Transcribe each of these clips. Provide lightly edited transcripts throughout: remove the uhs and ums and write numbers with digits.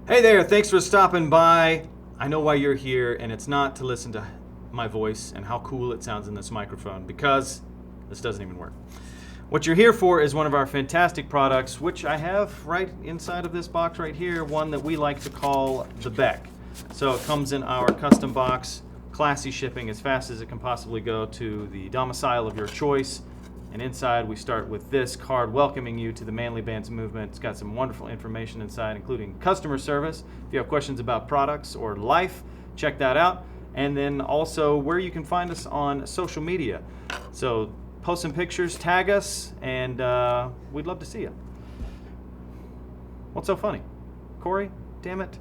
Hey there, thanks for stopping by. I know why you're here, and it's not to listen to my voice and how cool it sounds in this microphone, because this doesn't even work. What you're here for is one of our fantastic products, which I have right inside of this box right here, one that we like to call the Beck. So it comes in our custom box, classy shipping as fast as it can possibly go to the domicile of your choice. And inside we start with this card welcoming you to the Manly Bands movement. It's got some wonderful information inside, including customer service. If you have questions about products or life, check that out. And then also where you can find us on social media. So post some pictures, tag us, and we'd love to see you. What's so funny? Corey? Damn it.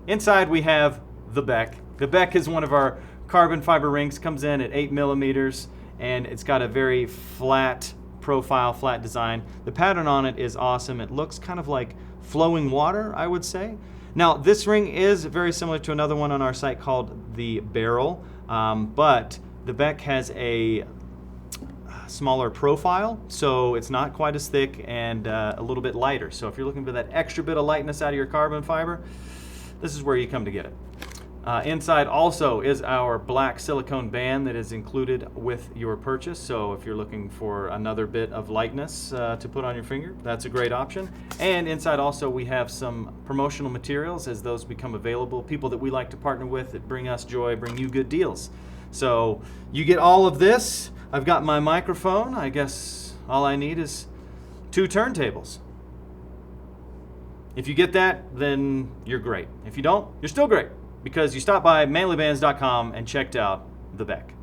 Inside we have the Beck. The Beck is one of our carbon fiber rings, comes in at 8 millimeters. And it's got a very flat profile, flat design. The pattern on it is awesome. It looks kind of like flowing water, I would say. Now, this ring is very similar to another one on our site called the Barrel, but the Beck has a smaller profile, so it's not quite as thick and a little bit lighter. So if you're looking for that extra bit of lightness out of your carbon fiber, this is where you come to get it. Inside also is our black silicone band that is included with your purchase. So if you're looking for another bit of lightness to put on your finger, that's a great option. And inside also we have some promotional materials as those become available. People that we like to partner with that bring us joy, bring you good deals. So you get all of this. I've got my microphone. I guess all I need is 2 turntables. If you get that, then you're great. If you don't, you're still great, because you stopped by manlybands.com and checked out the Beck.